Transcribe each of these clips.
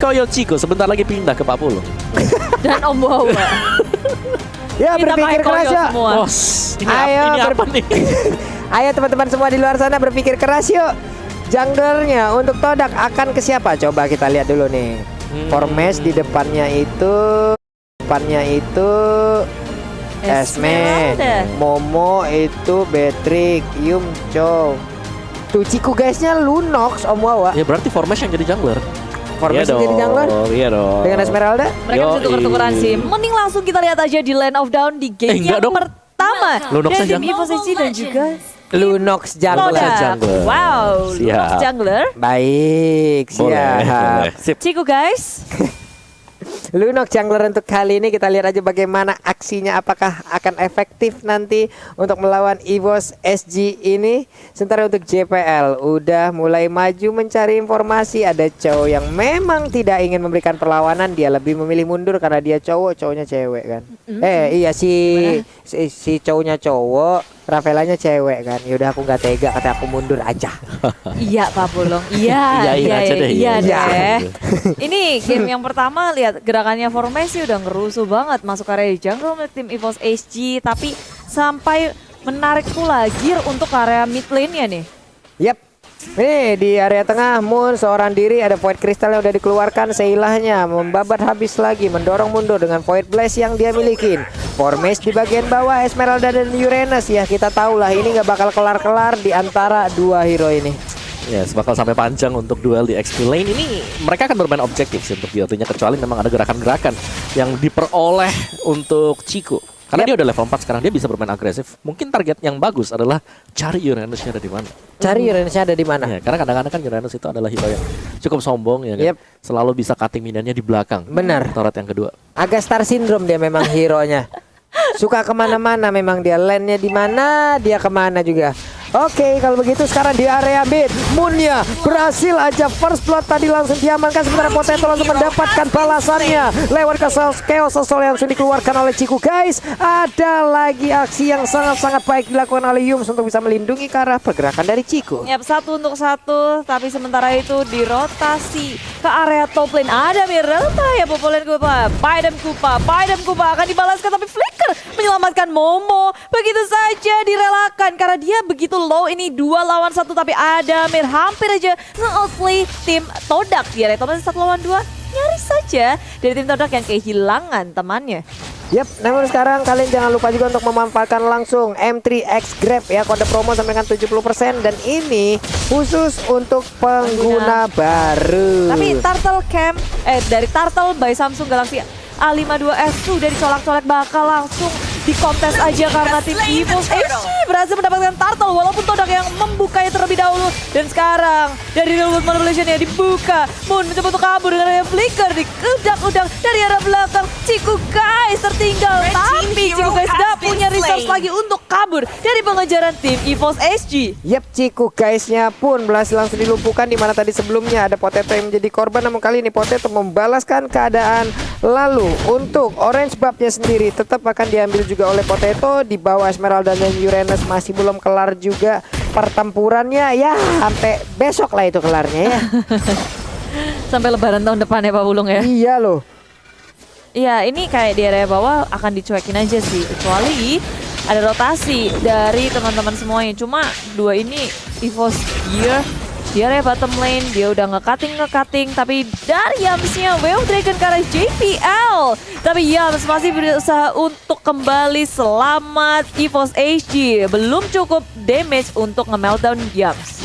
Koyo Chico sebentar lagi pindah ke Pak Pulung. Dan Om Wawa. Ya Kita berpikir pakai keras koyo ya. semua. Bos, ini Ayo, ini apa nih? Ayo teman-teman semua di luar sana berpikir keras yuk. Junglernya untuk Todak akan ke siapa? Coba kita lihat dulu nih. Formes di depannya itu Esme, Esmeralda. Momo itu Beatrix, Yum Chow. Tuh Ciku guysnya Lunox Om Wawa. Ya berarti Formes yang jadi jungler. Formes Iya jadi jungler Iya dong. dengan Esmeralda. Mereka bisa Yoi. tuker-tukeran sih. Mending langsung kita lihat aja di Land of Down di game enggak yang dong. pertama. Lunox Dan aja. tim Evo SG dan juga Lunox jungler. Todak. Jungler. Wow, Siap. Lunox jungler. Baik, Boleh, siap. boleh. Sip. Ciku guys. Lunox jungler untuk kali ini kita lihat aja bagaimana aksinya, apakah akan efektif nanti untuk melawan EVOS SG ini. Sementara untuk JPL udah mulai maju mencari informasi. Ada cowok yang memang tidak ingin memberikan perlawanan, dia lebih memilih mundur karena dia cowok, cowoknya cewek kan. Iya si cowoknya cowok, Ravelanya cewek kan. Yaudah aku nggak tega, kata aku mundur aja. Iya Pak Pulung. Iya, Iyain aja deh, iya iyain aja. deh. Ini game yang pertama lihat gerakannya formasi udah ngerusuh banget masuk area jungle milik tim EVOS SG, tapi sampai menarik pula gear untuk area mid lane-nya nih. Yap. Nih di area tengah Moon seorang diri, ada Void Crystal yang udah dikeluarkan, seilahnya membabat habis lagi, mendorong mundur dengan Void Blast yang dia miliki. Formes di bagian bawah, Esmeralda dan Uranus ya, kita tahu lah ini nggak bakal kelar-kelar di antara dua hero ini. Ya, bakal sampai panjang untuk duel di XP lane ini. Mereka akan bermain objektif sih untuk BOT-nya, kecuali memang ada gerakan-gerakan yang diperoleh untuk Chico. Karena dia udah level 4 sekarang, dia bisa bermain agresif. Mungkin target yang bagus adalah cari Uranusnya ada di mana. Cari Uranusnya ada di mana? Ya, karena kadang-kadang kan Uranus itu adalah hero yang cukup sombong ya kan. Yep. Selalu bisa cutting minionnya di belakang. Benar. Turret yang kedua. Agak star syndrome dia memang hero-nya. Suka kemana-mana memang dia, lane-nya di mana dia kemana juga. Oke, kalau begitu sekarang di area mid, Moonnya berhasil aja first blood tadi langsung diamankan, sementara Potato langsung mendapatkan balasannya lewat Chaos Soul yang langsung dikeluarkan oleh Ciku guys. Ada lagi aksi yang sangat-sangat baik dilakukan oleh Yums untuk bisa melindungi ke arah pergerakan dari Ciku. Yap, 1 untuk 1, tapi sementara itu dirotasi ke area top lane. Ada Mirelta ya Popolen Kupa. Paidam Kupa akan dibalaskan, tapi Flicker menyelamatkan Momo. Begitu saja direlakan karena dia begitu low, ini 2 lawan 1, tapi ada Mir hampir aja nge-outplay tim Todak. Di area top lane 1 lawan 2, nyaris saja dari tim Todak yang kehilangan temannya. Yap, namun sekarang kalian jangan lupa juga untuk memanfaatkan langsung M3X Grab ya, kode promo sampai dengan 70%, dan ini khusus untuk pengguna baru. Tapi Turtle Camp dari Turtle by Samsung Galaxy A52s sudah dicolak-colak, bakal langsung dikontes aja karena tim EVOS SG berhasil mendapatkan Turtle walaupun Todak yang membukanya terlebih dahulu. Dan sekarang dari Reload Manipulation-nya dibuka, Moon mencoba untuk kabur dengan adanya Flicker dikedak-udak dari arah belakang. Ciku guys tertinggal, tapi Ciku guys gak punya resource lagi untuk kabur dari pengejaran tim EVOS SG. Yap, Ciku guysnya pun berhasil langsung dilumpuhkan, di mana tadi sebelumnya ada Potato yang menjadi korban, namun kali ini Potato membalaskan keadaan. Lalu untuk Orange Buff-nya sendiri tetap akan diambil juga oleh Potato. Di bawah Esmeralda dan Uranus masih belum kelar juga pertempurannya ya, sampai besok lah itu kelarnya ya. Sampai lebaran tahun depan ya Pak Bulung ya. Iya loh. Iya, ini kayak di area bawah akan dicuekin aja sih, kecuali ada rotasi dari teman-teman semuanya. Cuma 2 ini EVOS Gear di area bottom lane, dia udah nge-cutting, tapi dari Yamsnya Wave Dragon ke arah JPL. Tapi Yams masih berusaha untuk kembali selamat. EVOS SG belum cukup damage untuk nge-meltdown Yams.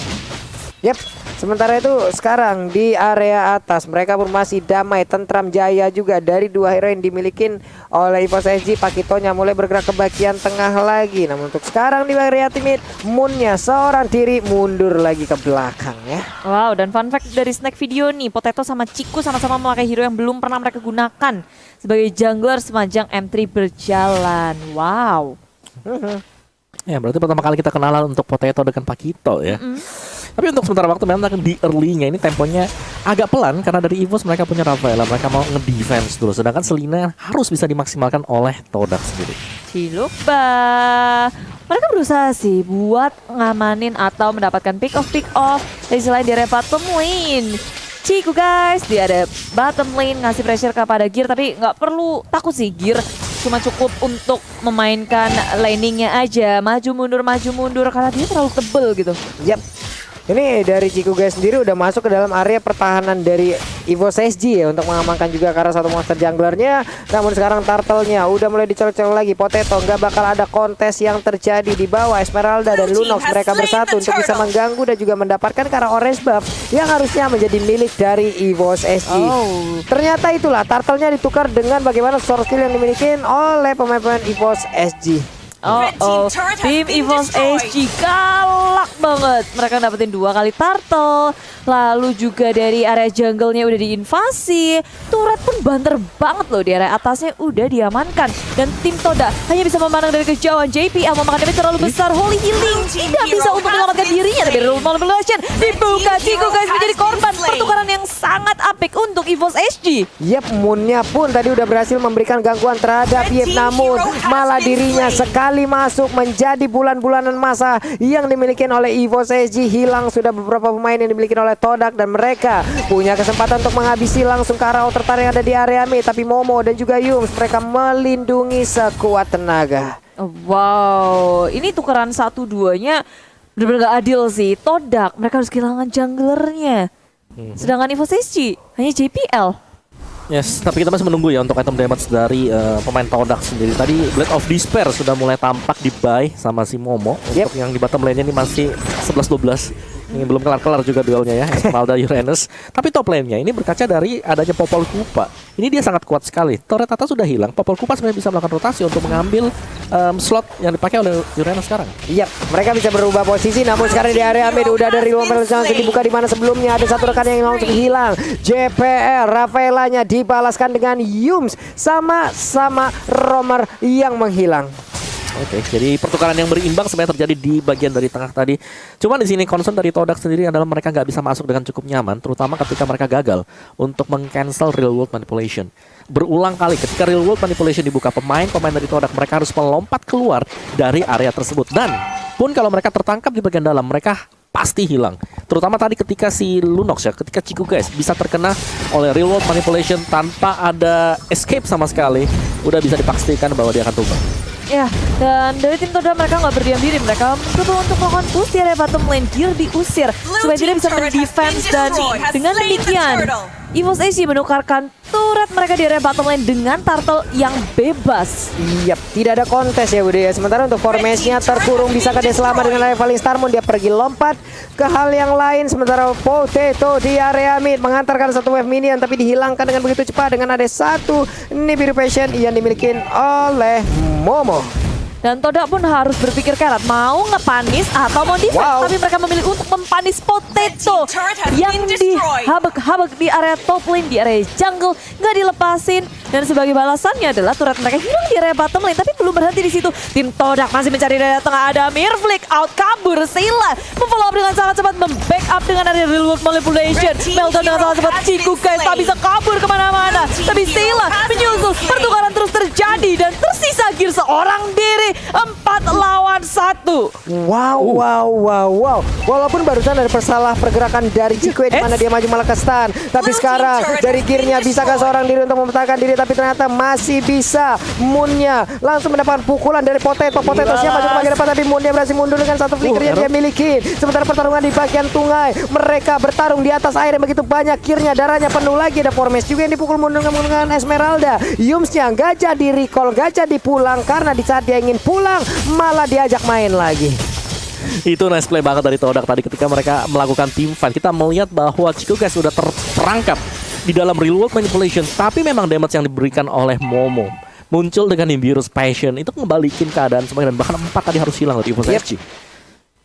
Yap. Sementara itu sekarang di area atas mereka pun masih damai, tentram, jaya juga dari 2 hero yang dimiliki oleh EVOS SG. Pakitonya mulai bergerak ke bagian tengah lagi, namun untuk sekarang di area timid, Moonnya seorang diri mundur lagi ke belakang ya. Wow, dan fun fact dari snack video nih, Potato sama Ciku sama-sama memakai hero yang belum pernah mereka gunakan sebagai jungler sepanjang M3 berjalan. Wow. Ya, berarti pertama kali kita kenalan untuk Potato dengan Pakito ya. Tapi untuk sementara waktu memang di early-nya ini temponya agak pelan karena dari EVOS mereka punya Rafaela, mereka mau nge-defense dulu, sedangkan Selina harus bisa dimaksimalkan oleh Todak sendiri. Cilupa. Mereka berusaha sih buat ngamanin atau mendapatkan pick off dari selain di area bottom lane. Ciku guys, dia ada bottom lane ngasih pressure kepada Gear, tapi nggak perlu takut sih Gear. Cuma cukup untuk memainkan laningnya aja, maju mundur karena dia terlalu tebel gitu. Yap. Ini dari Ciku guys sendiri udah masuk ke dalam area pertahanan dari EVOS SG ya, untuk mengamankan juga karena satu monster junglernya. Namun sekarang turtle-nya udah mulai dicolok-colok lagi. Potato nggak bakal ada kontes yang terjadi di bawah. Esmeralda dan Lunox mereka bersatu untuk bisa mengganggu dan juga mendapatkan karena orange buff yang harusnya menjadi milik dari EVOS SG. Ternyata itulah turtle-nya ditukar dengan bagaimana source skill yang dimiliki oleh pemain-pemain EVOS SG. Tim EVOS SG galak banget. Mereka dapetin 2 kali turtle. Lalu juga dari area jungle-nya udah diinvasi. Turret pun banter banget loh, di area atasnya udah diamankan. Dan tim Toda hanya bisa memandang dari kejauhan. JPL memakan damage terlalu besar. Holy Healing tidak bisa untuk menyelamatkan dirinya. Tapi Rule Manipulation dibuka. Ciku guys menjadi korban pertukaran yang sangat apik untuk EVOS SG. Yap, Moon-nya pun tadi udah berhasil memberikan gangguan terhadap Yip, namun malah dirinya sekali masuk menjadi bulan-bulanan masa yang dimiliki oleh EVOS SG. Hilang sudah beberapa pemain yang dimiliki oleh Todak dan mereka punya kesempatan untuk menghabisi langsung ke arah outer yang ada di area mid. Tapi Momo dan juga Yums mereka melindungi sekuat tenaga. Wow, ini tukeran 1-2-nya benar-benar gak adil sih. Todak mereka harus kehilangan junglernya. Sedangkan EVOS SG hanya JPL. Yes, tapi kita masih menunggu ya untuk item damage dari pemain Todak sendiri. Tadi Blade of Despair sudah mulai tampak di buy sama si Momo. Untuk yang di bottom lane-nya ini masih 11-12. Ini belum kelar-kelar juga duelnya ya, Esmeralda Uranus. Tapi top lane-nya ini berkaca dari adanya Popol Kupa. Ini dia sangat kuat sekali. Turret atas sudah hilang, Popol Kupa sebenarnya bisa melakukan rotasi untuk mengambil slot yang dipakai oleh Uranus sekarang. Iya, mereka bisa berubah posisi. Namun sekarang di area mid udah ada Real langsung dibuka, di mana sebelumnya ada satu rekan yang langsung hilang. JPL, Rafaelanya dibalaskan dengan Yums sama Romer yang menghilang. Oke, jadi pertukaran yang berimbang sebenarnya terjadi di bagian dari tengah tadi. Cuma di sini concern dari Todak sendiri adalah mereka nggak bisa masuk dengan cukup nyaman, terutama ketika mereka gagal untuk meng-cancel real world manipulation. Berulang kali ketika real world manipulation dibuka, pemain dari Todak mereka harus melompat keluar dari area tersebut. Dan pun kalau mereka tertangkap di bagian dalam, mereka pasti hilang. Terutama tadi ketika si Lunox ya, ketika Ciku guys bisa terkena oleh real world manipulation tanpa ada escape sama sekali, udah bisa dipastikan bahwa dia akan tumbang. Ya, dan dari tim Toda mereka nggak berdiam diri. Mereka mencoba untuk melakukan push di area bottom lane. Gear diusir supaya tidak bisa mendefense, dan dengan demikian EVOS SG menukarkan turret mereka di area bottom lane dengan turtle yang bebas. Yap, tidak ada kontes ya Budi ya. Sementara untuk formasinya terkurung, bisakah dia selamat dengan leveling Starmoon? Dia pergi lompat ke hal yang lain. Sementara Potato di area mid mengantarkan satu wave minion, tapi dihilangkan dengan begitu cepat dengan ada satu Nibiru Passion yang dimiliki oleh Momo. Dan Toda pun harus berpikir keras, mau ngepanis atau mau defense. Tapi mereka memilih untuk mempanis Potato yang dihabek-habek di area top lane, di area jungle, nggak dilepasin. Dan sebagai balasannya adalah turret mereka hilang di area bottom lane. Tapi belum berhenti di situ. Tim Todak masih mencari dari tengah, ada Mirflick out, kabur. Sila memfollow up dengan sangat cepat, membackup dengan area real world manipulation. Meltdown dengan sangat cepat. Ciku guys tak bisa kabur kemana-mana. Tapi Sila menyusul, pertukaran terus terjadi dan tersisa Gear seorang diri. 4 lawan 1. Wow. Walaupun barusan ada salah pergerakan dari Ciku di mana dia maju malah ke stun. Tapi sekarang dari Gear-nya bisakah seorang diri untuk mempertahankan diri, tapi ternyata masih bisa. Moon-nya langsung mendapatkan pukulan dari Potato. Potato-nya maju ke bagian depan, tapi Moon-nya berhasil mundur dengan satu flicker yang dia miliki. Sementara pertarungan di bagian sungai, mereka bertarung di atas air yang begitu banyak. Gear-nya darahnya penuh lagi. Ada Formes juga yang dipukul mundur dengan Esmeralda. Yums-nya nggak jadi recall, nggak jadi pulang karena di saat dia ingin pulang malah diajak main lagi. Itu nice play banget dari Todak tadi ketika mereka melakukan team fight. Kita melihat bahwa Ciku guys sudah terperangkap di dalam real world manipulation, tapi memang damage yang diberikan oleh Momo muncul dengan Nibiru's Passion itu ngebalikin keadaan semuanya, dan bahkan 4 tadi harus hilang dari EVOS SG.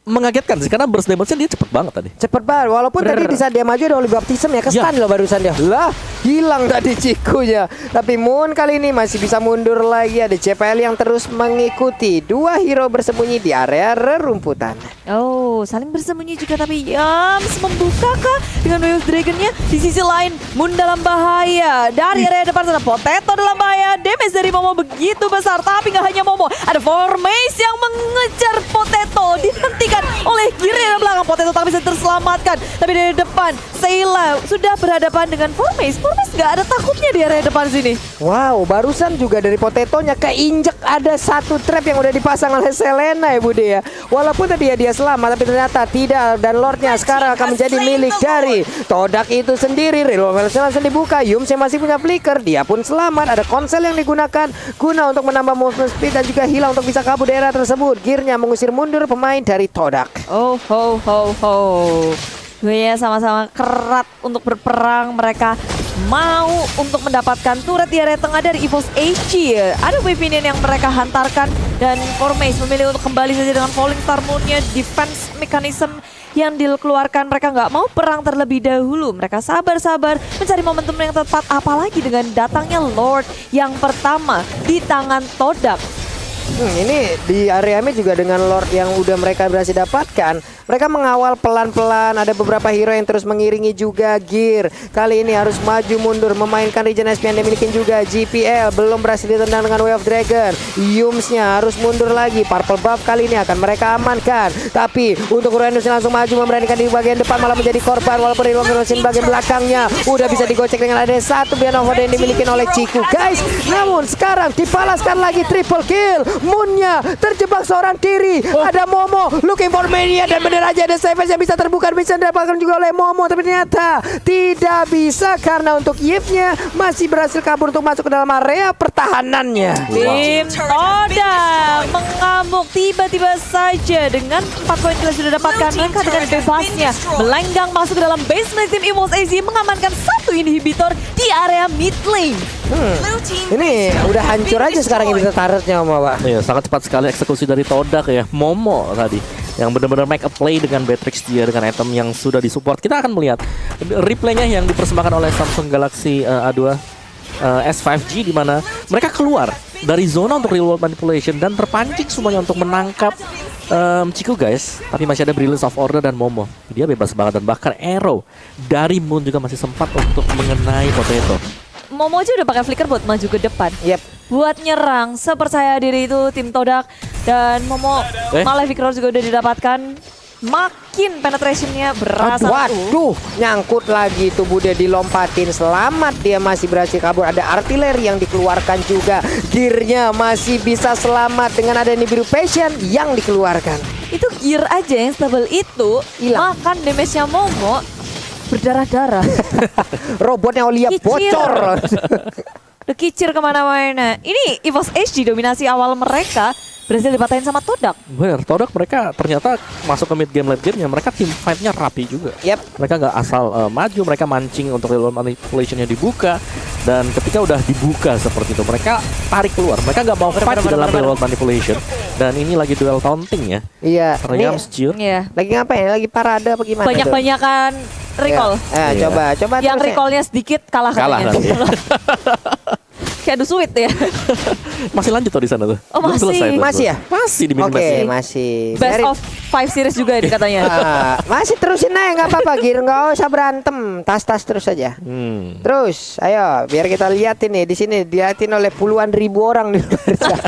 Mengagetkan sih karena burst damage-nya dia cepet banget tadi. Cepet banget, walaupun tadi di saat dia maju ada Holy Baptism ya, ke stun loh barusan dia. Lah, hilang tadi Cikunya. Tapi Moon kali ini masih bisa mundur lagi. Ada JPL yang terus mengikuti. Dua hero bersembunyi di area rerumputan. Oh, saling bersembunyi juga, tapi Yams membuka kah dengan Wave Dragon-nya? Di sisi lain, Moon dalam bahaya. Dari area depan sana, Potato dalam bahaya. Damage dari Momo begitu besar, tapi nggak hanya Momo. Ada Formase yang mengejar Potato. Dihentikan oleh Gear dari belakang. Potato tak bisa terselamatkan. Tapi dari depan, Sayla sudah berhadapan dengan Formase. Formase nggak ada takutnya di area depan sini. Wow, barusan juga dari Potetonya keinjek ada satu trap yang udah dipasang oleh Selena ya Bude ya. Walaupun tadi dia selamat, tapi ternyata tidak. Dan Lordnya sekarang akan menjadi milik dari Todak itu sendiri. Revolver langsung dibuka. Yums yang masih punya flicker, dia pun selamat. Ada konsel yang digunakan guna untuk menambah movement speed dan juga hilang untuk bisa kabur daerah tersebut. Gearnya mengusir mundur pemain dari Todak. Oh, ho, ho, ho. Duanya sama-sama kerat untuk berperang. Mereka mau untuk mendapatkan turret di area tengah dari EVOS HG. Ada wave minion yang mereka hantarkan. Dan Formase memilih untuk kembali saja dengan Falling Star Moon-nya. Defense mechanism yang dikeluarkan, mereka nggak mau perang terlebih dahulu. Mereka sabar-sabar mencari momentum yang tepat, apalagi dengan datangnya Lord yang pertama di tangan Todak. Ini di area mid juga dengan Lord yang udah mereka berhasil dapatkan. Mereka mengawal pelan-pelan. Ada beberapa hero yang terus mengiringi juga Gear. Kali ini harus maju mundur memainkan Regen SP yang dimiliki juga. GPL belum berhasil ditendang dengan Wave of Dragon. Yumsnya harus mundur lagi. Purple buff kali ini akan mereka amankan. Tapi untuk Uranus langsung maju memberanikan di bagian depan, malah menjadi korban. Walaupun di bagian belakangnya udah bisa digocek dengan ada satu Beyond of yang dimiliki oleh Ciku. Guys, namun sekarang dibalaskan lagi triple kill. Moonnya terjebak seorang diri. Ada Momo looking for mania dan benar aja ada Savage yang bisa terbuka, bisa didapatkan juga oleh Momo, tapi ternyata tidak bisa karena untuk Yves-nya masih berhasil kabur untuk masuk ke dalam area pertahanannya. Tim Todak mengamuk tiba-tiba saja dengan 4 poin kita sudah dapatkan. Mereka dengan bebasnya melenggang masuk ke dalam base milik tim EVOS AZ, mengamankan satu inhibitor di area mid lane. Ini udah hancur aja sekarang ini turretnya Momo, Pak. Iya, sangat cepat sekali eksekusi dari Todak ya. Momo tadi yang benar-benar make a play dengan Beatrix dia dengan item yang sudah disupport. Kita akan melihat replaynya yang dipersembahkan oleh Samsung Galaxy A2 S5G, di mana mereka keluar dari zona untuk real world manipulation dan terpancing semuanya untuk menangkap Ciku guys. Tapi masih ada Brilliance of Order dan Momo. Dia bebas banget, dan bahkan arrow dari Moon juga masih sempat untuk mengenai Potato. Momo aja udah pakai flicker buat maju ke depan. Yep. Buat nyerang, sepercaya diri itu tim Todak. Dan Momo malah Victor juga udah didapatkan. Makin penetrationnya berasa. Waduh, nyangkut lagi tubuh dia dilompatin. Selamat, dia masih berhasil kabur. Ada artileri yang dikeluarkan juga. Gearnya masih bisa selamat dengan ada Nibiru Passion yang dikeluarkan. Itu gear aja yang stable itu Hilang. makan damage-nya Momo berdarah-darah. Robotnya Olia Kicir. bocor. Udah kicir kemana-mana. Ini EVOS HG dominasi awal mereka berhasil dipatahin sama Todak. Bener, Todak mereka ternyata masuk ke mid game late game-nya, mereka team fight-nya rapi juga. Yep. Mereka nggak asal maju, mereka mancing untuk real world manipulation-nya dibuka. Dan ketika udah dibuka seperti itu, mereka tarik keluar. Mereka nggak mau fight di dalam real world manipulation. Dan ini lagi duel taunting ya. Iya. Ternyata Steer. Iya. Lagi ngapain? Lagi parade apa gimana? Banyak-banyakan recall. Ya. Iya. Coba Yang terus ya. recallnya sedikit kalah Kalah katanya. kan, iya. Kayak adu sweet ya. Masih lanjut tuh di sana tuh. Oh, Belum masih. selesai tuh. Masih ya? Masih di mid Oke, match. masih. Best Dari- of 5 series juga ini katanya. Masih terusin aja nggak apa-apa, Gir, nggak usah berantem, tas terus aja. Terus, ayo biar kita liatin nih di sini diliatin oleh puluhan ribu orang di luar sana.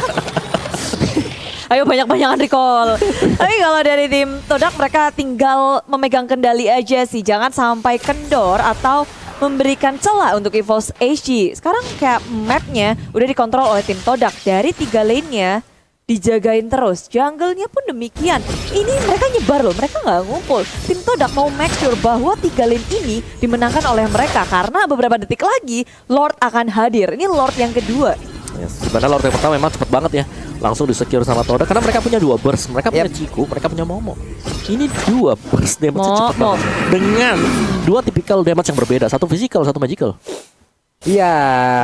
Ayo banyak-banyakan recall. Tapi kalau dari tim Todak mereka tinggal memegang kendali aja sih. Jangan sampai kendor atau memberikan celah untuk EVOS HG. Sekarang kayak mapnya udah dikontrol oleh tim Todak. Dari 3 lane-nya dijagain terus. Jungle-nya pun demikian. Ini mereka nyebar loh, mereka nggak ngumpul. Tim Todak mau make sure bahwa 3 lane ini dimenangkan oleh mereka. Karena beberapa detik lagi Lord akan hadir. Ini Lord yang kedua. Yes. Sebenarnya Lord yang pertama memang cepet banget ya. Langsung disecure sama Todak karena mereka punya 2 burst. Mereka punya Ciku, mereka punya Momo. Ini 2 burst damage cepet banget. Dengan 2 tipikal damage yang berbeda. Satu physical, satu magical. Iya,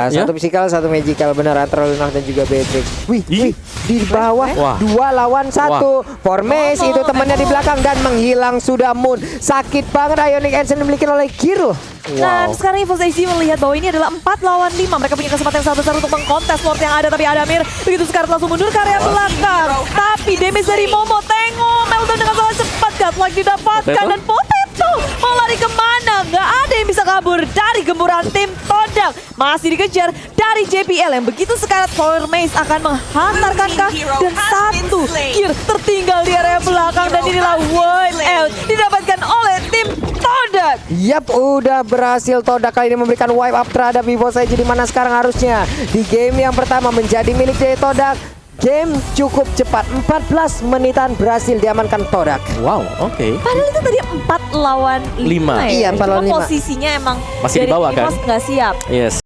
Ya? satu physical, satu magical, benar antara Lunox dan juga Beatrix. Wih, Ih. di bawah Wah. 2 lawan 1. Formes itu temannya di belakang dan menghilang sudah Moon. Sakit banget Ionic Engine dimiliki oleh Kiro. Dan sekarang EVOS SG melihat bahwa ini adalah 4 lawan 5. Mereka punya kesempatan yang sangat besar untuk mengkontes Lord yang ada. Tapi Adamir begitu Scarlet langsung mundur ke area belakang. Tapi damage dari Momo, tengok Meltdown dengan sangat cepat. Godlike didapatkan Potato? dan Potato mau lari kemana? Nggak ada yang bisa kabur dari gemburan tim Todak. Masih dikejar dari JPL yang begitu Scarlet Formes akan menghantarkankah. Dan satu gear tertinggal di area belakang. Dan inilah wipe out didapatkan oleh tim Todak. Yap, udah berhasil Todak kali ini memberikan wipe up terhadap EVOS SG, di mana sekarang harusnya di game yang pertama menjadi milik dari Todak. Game cukup cepat, 14 menitan berhasil diamankan Todak. Wow, oke. Padahal itu tadi 4 lawan 5 Lima. ya. Iya, 4 lawan Cuma 5. posisinya emang Masih di dari bawah, kan? EVOS nggak siap. Yes.